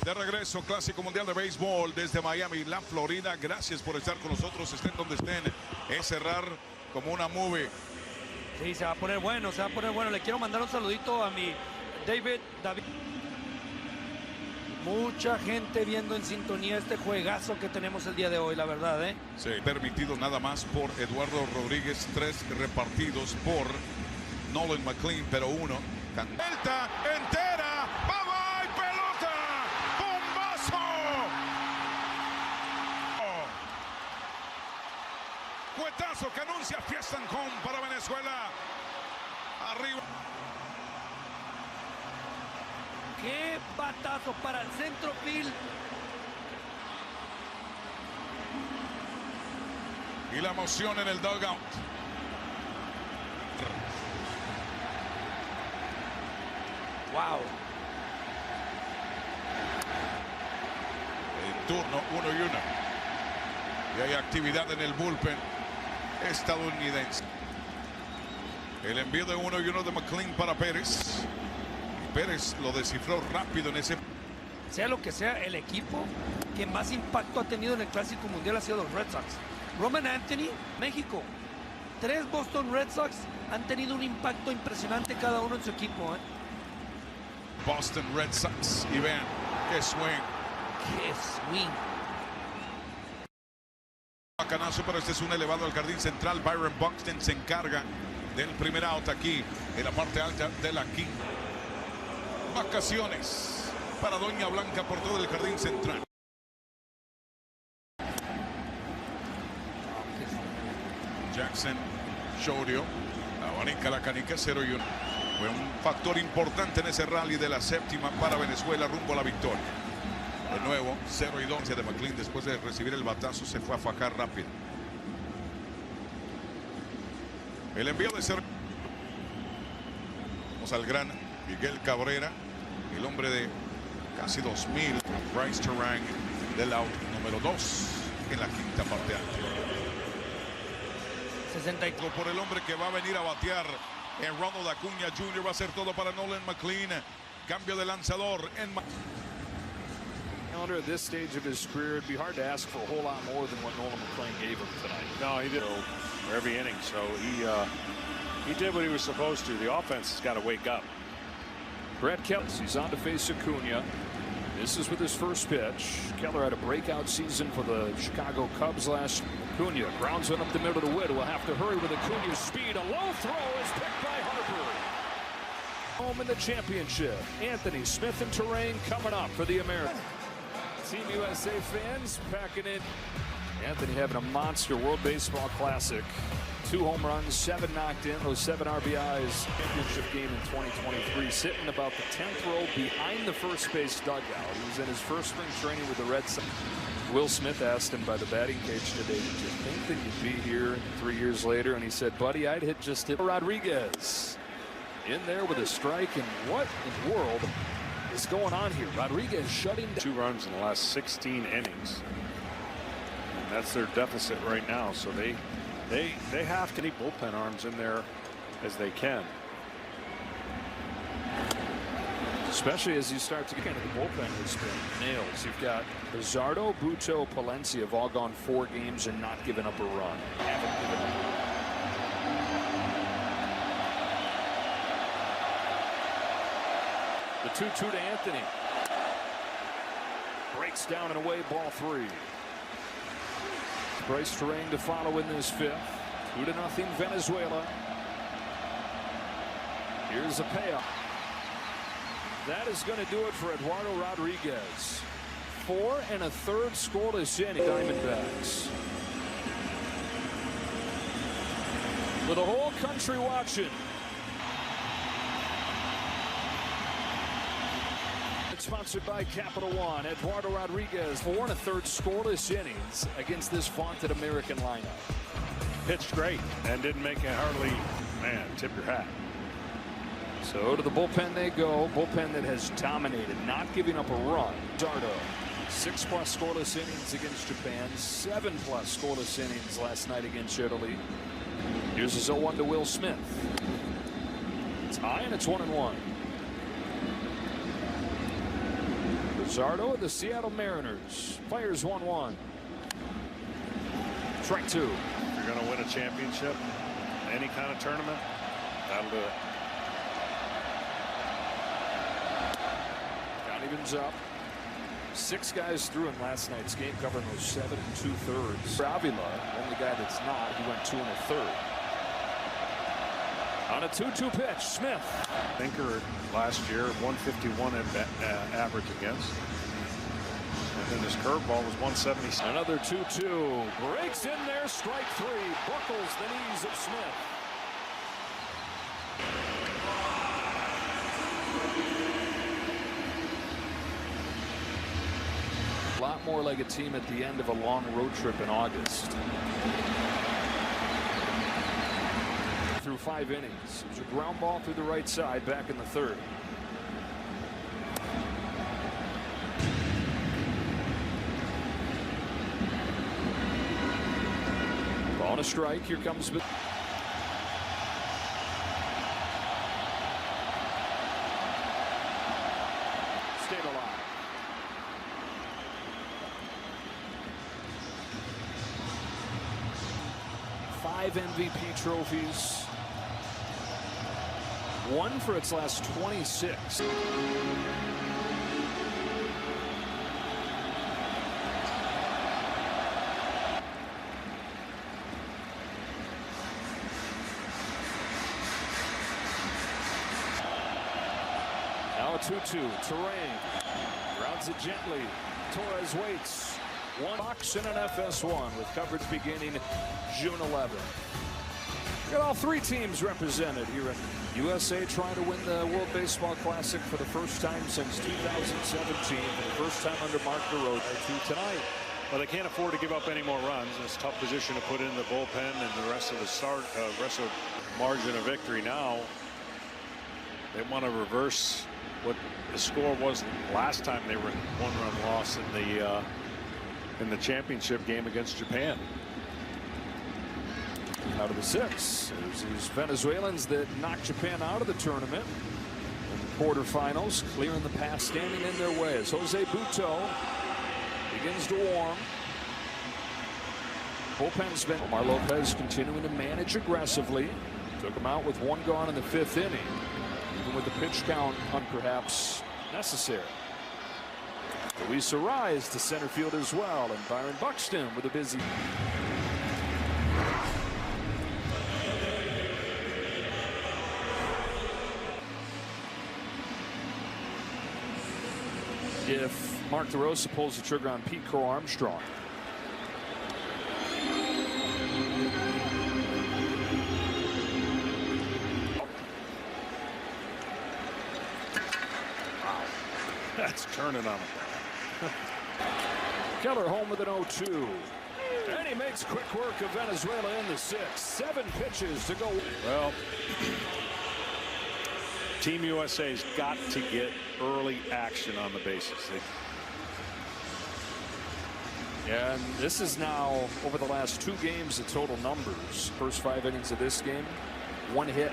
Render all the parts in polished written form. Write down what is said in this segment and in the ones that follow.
De regreso, Clásico Mundial de Béisbol desde Miami, la Florida. Gracias por estar con nosotros, estén donde estén. Es cerrar como una movie. Sí, se va a poner bueno, se va a poner bueno. Le quiero mandar un saludito a mi David. Mucha gente viendo en sintonía este juegazo que tenemos el día de hoy, la verdad, ¿eh? Sí, permitido nada más por Eduardo Rodríguez, 3 repartidos por Nolan McLean, pero 1. Vuelta entera, ¡vamos! ¡Pelota! ¡Bombazo! Cuetazo que anuncia fiesta en home para Venezuela. Arriba. ¡Qué batazo para el centro field! Y la emoción en el dugout. ¡Wow! En turno 1-1. Y hay actividad en el bullpen estadounidense. El envío de 1-1 de McLean para Pérez. Y Pérez lo descifró rápido en ese... Sea lo que sea, el equipo que más impacto ha tenido en el Clásico Mundial ha sido los Red Sox. Roman Anthony, México. 3 Boston Red Sox han tenido un impacto impresionante cada uno en su equipo, ¿eh? Boston Red Sox. Y vean, qué swing. ¡Qué swing! Bacanazo, pero este es un elevado al jardín central. Byron Buxton se encarga del primer out aquí en la parte alta de la quinta. Vacaciones para Doña Blanca por todo el jardín central. Jackson Shorio abanica la canica, 0-1. Fue un factor importante en ese rally de la séptima para Venezuela rumbo a la victoria. De nuevo, 0-2 de McLean. Después de recibir el batazo se fue a fajar rápido. El envío de ser... Vamos al gran Miguel Cabrera, el hombre de casi 2000, Bryce Terang del out número 2 en la quinta parte alta. 64 por el hombre que va a venir a batear en Ronald Acuña Jr. Va a ser todo para Nolan McLean. Cambio de lanzador en... At this stage of his career, it'd be hard to ask for a whole lot more than what Nolan McLean gave him tonight. No, he did for every inning, so he did what he was supposed to. The offense has got to wake up. Brett Keller, he's on to face Acuña. This is with his first pitch. Keller had a breakout season for the Chicago Cubs last. Acuña grounds one up the middle of the wind. Will have to hurry with Acuña's speed. A low throw is picked by Harper. Home in the championship. Anthony Smith and Terang coming up for the Americans. Team USA fans packing in. Anthony having a monster World Baseball Classic. 2 home runs, 7 knocked in, those 7 RBIs. Championship game in 2023, sitting about the 10th row behind the first base dugout. He was in his first spring training with the Red Sox. Will Smith asked him by the batting cage today, did you think that you'd be here 3 years later? And he said, buddy, I'd just hit Rodriguez. In there with a strike, and what in the world is going on here? Rodriguez shutting down. 2 runs in the last 16 innings. And that's their deficit right now, so they have to keep bullpen arms in there as they can. Especially as you start to get into the bullpen has been nails. You've got Bizardo, Buto, Palencia have all gone 4 games and not given up a run. Haven't given up. The 2-2 to Anthony. Breaks down and away, ball 3. Bryce Terang to follow in this 5th. 2-0 Venezuela. Here's a payoff. That is going to do it for Eduardo Rodriguez. 4 1/3 scoreless inning. Diamondbacks. With the whole country watching. It's sponsored by Capital One. Eduardo Rodriguez, 4 1/3 scoreless innings against this vaunted American lineup. Pitched great and didn't make it hardly. Man, tip your hat. So to the bullpen they go. Bullpen that has dominated, not giving up a run. Dardo, 6+ scoreless innings against Japan, 7+ scoreless innings last night against Italy. Here's his 0-1 to Will Smith. It's high and it's 1-1. Zardo of the Seattle Mariners fires 1-1. Strike two. If you're going to win a championship, any kind of tournament, that'll do it. Count evens up. 6 guys through in last night's game, covering those 7 2/3. Avila, only guy that's not, he went 2 1/3. On a 2-2 pitch, Smith. Thinker last year, 151 average against. And then his curveball was 170. Another 2-2. Breaks in there, strike 3. Buckles the knees of Smith. A lot more like a team at the end of a long road trip in August. Through 5 innings. There's a ground ball through the right side back in the 3rd. Ball and a strike. Here comes Stayed alive. 5 MVP trophies. 1 for its last 26. Now a 2-2. Terrain. Grounds it gently. Torres waits. 1 box in an FS1 with coverage beginning June 11th. Got all 3 teams represented here at USA, trying to win the World Baseball Classic for the first time since 2017. For the first time under Mark DeRosa tonight. Well, they can't afford to give up any more runs. It's a tough position to put in the bullpen and the rest of the rest of margin of victory. Now they want to reverse what the score was last time they were 1-run loss in the championship game against Japan. Out of the 6. There's these Venezuelans that knocked Japan out of the tournament in the quarterfinals, clearing the path, standing in their way as Jose Buto begins to warm. Bullpen's been Omar Lopez continuing to manage aggressively. Took him out with 1 gone in the 5th inning, even with the pitch count perhaps necessary. Luis Arraez to center field as well, and Byron Buxton with a busy. If Mark DeRosa pulls the trigger on Pete Crow Armstrong. Wow, that's turning on him. Keller home with an 0-2. And he makes quick work of Venezuela in the 6th. 7 pitches to go. Well, Team USA's got to get early action on the bases. And this is now, over the last 2 games, the total numbers. First 5 innings of this game, 1 hit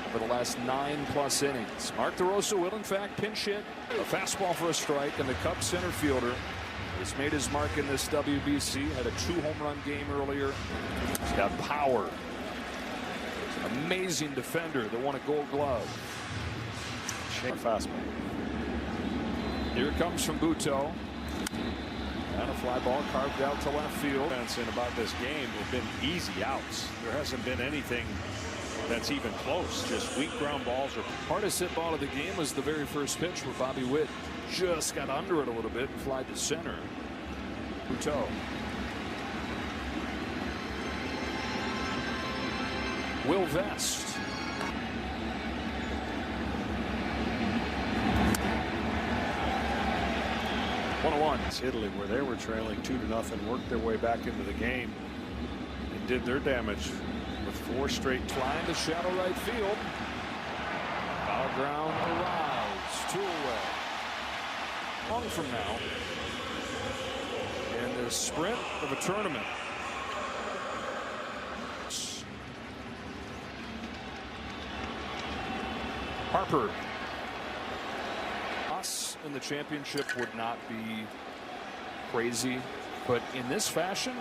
over the last 9+ innings. Mark DeRosa will, in fact, pinch hit. A fastball for a strike, and the Cubs center fielder has made his mark in this WBC. Had a 2-home-run game earlier. He's got power. Amazing defender that won a Gold Glove. Fastball. Here it comes from Buto. And a fly ball carved out to left field. And about this game have been easy outs. There hasn't been anything that's even close. Just weak ground balls. Hardest hit ball of the game was the very first pitch where Bobby Witt just got under it a little bit and flied to center. Buto. Will Vest. It's Italy, where they were trailing 2-0, worked their way back into the game and did their damage with 4 straight. Flying to shallow right field. Foul ground arrives. 2 away. Long from now in the sprint of a tournament. Harper. in the championship would not be crazy, but in this fashion,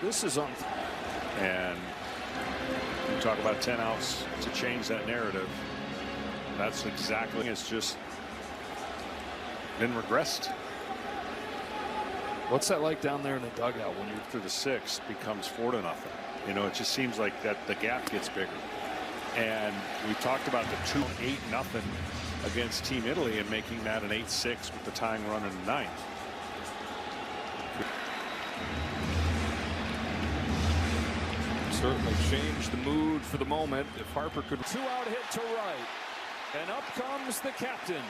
this is on. And you talk about 10 outs to change that narrative. That's exactly, it's just been regressed. What's that like down there in the dugout when you Through the sixth becomes 4-0. You know, it just seems like that the gap gets bigger. And we talked about the 8-0 against Team Italy and making that an 8-6 with the tying run in the ninth. certainly changed the mood for the moment. If Harper could. 2-out hit to right. And up comes the captain.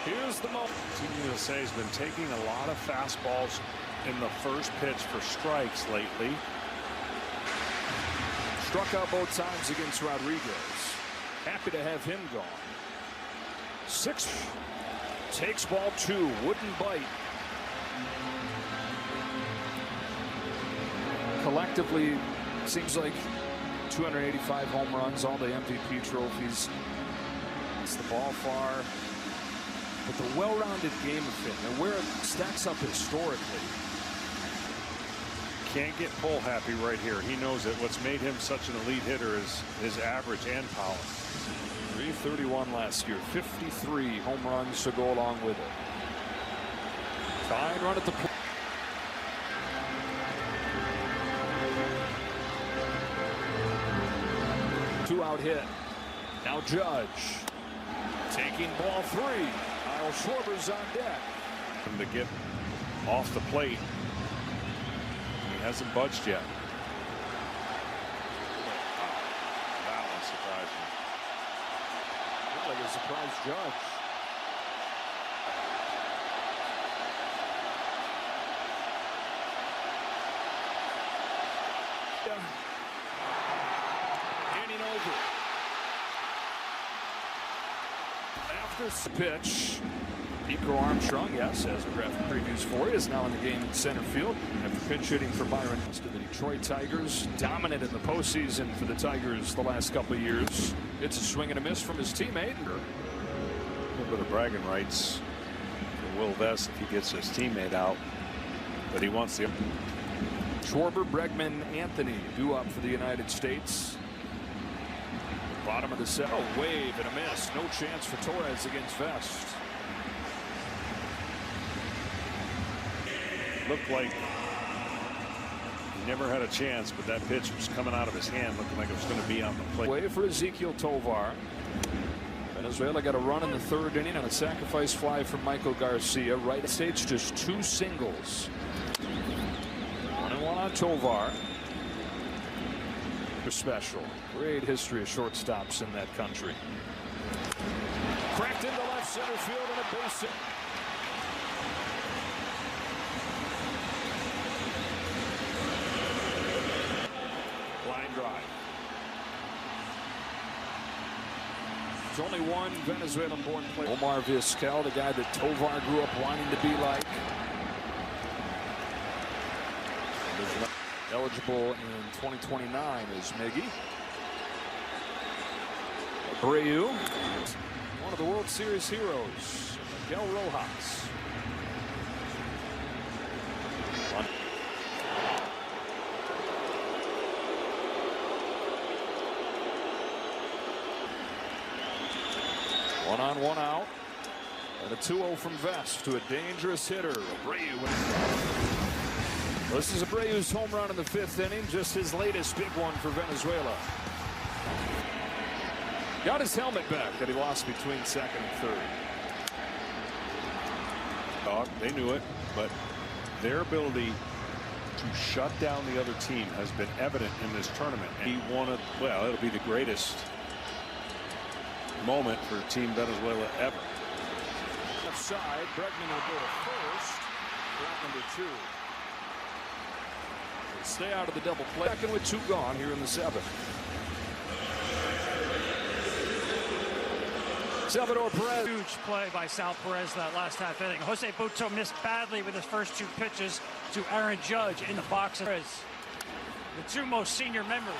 Here's the moment. Team USA has been taking a lot of fastballs in the first pitch for strikes lately. Struck out both times against Rodriguez. Happy to have him gone. 6. Takes ball 2. Wouldn't bite. Collectively, seems like 285 home runs, all the MVP trophies. It's the ball far. But the well-rounded game of him and where it stacks up historically. Can't get Pull happy right here. He knows that what's made him such an elite hitter is his average and power. 331 last year, 53 home runs to go along with it. Fine run at the plate. Two-out hit. Now Judge taking ball 3. Kyle Schwarber's on deck. To get off the plate. He hasn't budged yet. That one surprised me. Looked like a surprise Judge. Inning over. After this pitch, Pico Armstrong, yes, as a graphic previews for you, is now in the game in center field after pinch hitting for Byron to the Detroit Tigers. Dominant in the postseason for the Tigers the last couple of years. It's a swing and a miss from his teammate. A little bit of bragging rights for Will Vest if he gets his teammate out, but he wants the. Schwarber, Bregman, Anthony due up for the United States. Bottom of the set. Oh, wave and a miss. No chance for Torres against Vest. Looked like he never had a chance, but that pitch was coming out of his hand looking like it was going to be on the plate. Way for Ezequiel Tovar. Venezuela got a run in the 3rd inning on a sacrifice fly from Michael Garcia. Right States just 2 singles. 1-1 on Tovar. Special. Great history of shortstops in that country. Cracked into left center field and a base hit. Line drive. There's only one Venezuelan-born player. Omar Vizquel, the guy that Tovar grew up wanting to be like. Eligible in 2029 is Miggy. Abreu, one of the World Series heroes, Miguel Rojas. One on, one out. And a 2-0 from Vest to a dangerous hitter. Abreu. This is Abreu's home run in the 5th inning, just his latest big one for Venezuela. Got his helmet back that he lost between 2nd and 3rd. They knew it, but their ability to shut down the other team has been evident in this tournament. And he wanted, well, it'll be the greatest moment for Team Venezuela ever. Left side, Bregman will go to first. Route number 2. Stay out of the double play. Second with 2 gone here in the 7th. Salvador Perez. Huge play by Sal Perez that last half inning. Jose Butto missed badly with his first 2 pitches to Aaron Judge in the box. Perez the two most senior members.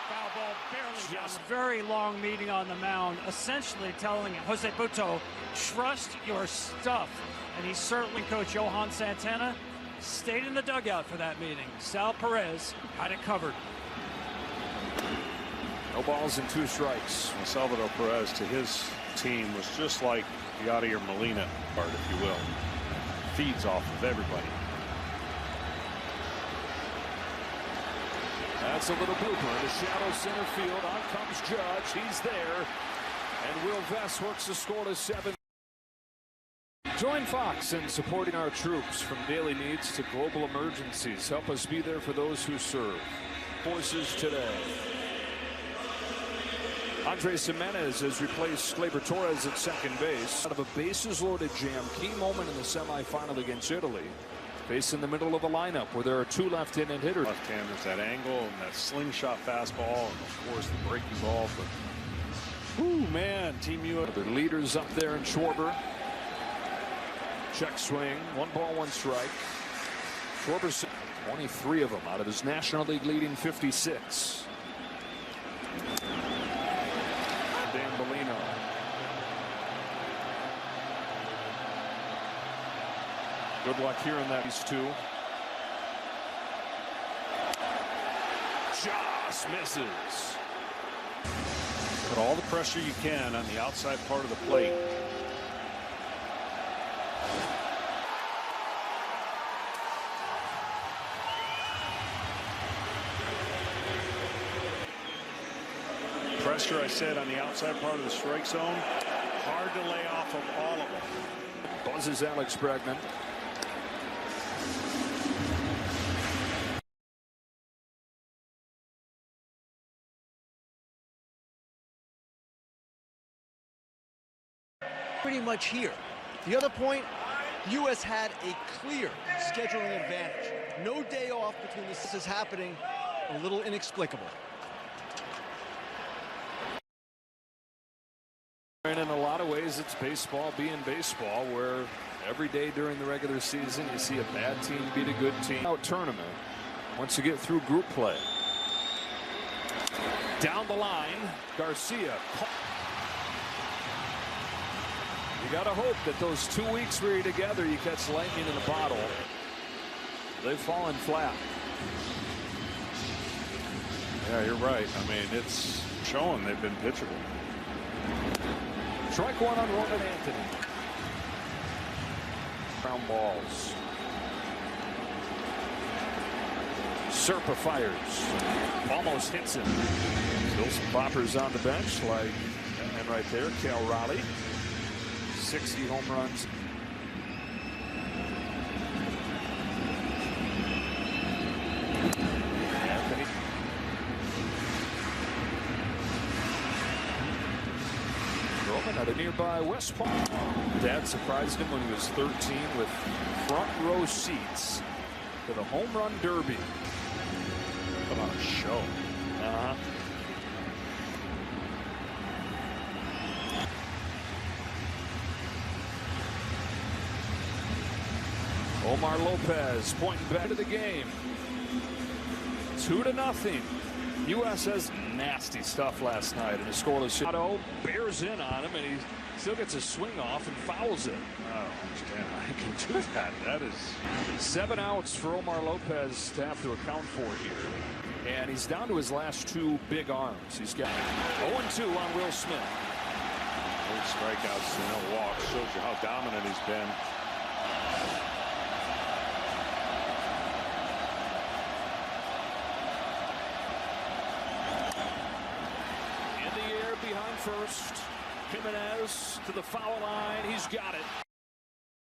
Foul ball barely down. A very long meeting on the mound, essentially telling Jose Butto, trust your stuff. And he certainly, Coach Johan Santana, stayed in the dugout for that meeting. Sal Perez had it covered. No balls and 2 strikes. Well, Salvador Perez to his team was just like Yadier Molina, if you will. Feeds off of everybody. That's a little blooper in the shadow center field. On comes Judge. He's there. And Will Vest works the score to 7. Join Fox in supporting our troops from daily needs to global emergencies. Help us be there for those who serve. Forces today. Andres Jimenez has replaced Gleyber Torres at second base. Out of a bases-loaded jam, key moment in the semifinal against Italy. Facing the middle of a lineup where there are 2 left-handed hitters. Left-handers, that angle and that slingshot fastball, and of course the breaking ball. But, ooh, man, Team USA. Their leaders up there in Schwarber. Check swing, 1 ball, 1 strike. Schwarber, 23 of them out of his National League leading 56. Dan Bellino. Good luck here in that. These 2. Just misses. Put all the pressure you can on the outside part of the plate. Pressure, I said, on the outside part of the strike zone. Hard to lay off of all of them. Buzzes Alex Bregman. Pretty much here. The other point, the U.S. had a clear scheduling advantage. No day off between this is happening. A little inexplicable. And in a lot of ways, it's baseball being baseball, where every day during the regular season, you see a bad team beat a good team. Out tournament, once you get through group play. Down the line, Garcia. You got to hope that those 2 weeks where you're together, you catch lightning in a bottle. They've fallen flat. Yeah, you're right. I mean, it's showing they've been pitchable. Strike 1 on Roman Anthony. Ground balls. Serpa fires. Almost hits him. Still some boppers on the bench, like that man right there, Cal Raleigh. 60 home runs. Anthony. Roman at a nearby West Palm. Dad surprised him when he was 13 with front row seats to the home run derby. Come on, a show. Omar Lopez pointing back to the game. 2-0. U.S. has nasty stuff last night in a scoreless. Bears in on him, and he still gets a swing off and fouls it. Oh, damn, I can do that. That is 7 outs for Omar Lopez to have to account for here. And he's down to his last 2 big arms. He's got 0-2 on Will Smith. 8 strikeouts and no walks. Shows you how dominant he's been. Behind first, Jimenez to the foul line. He's got it.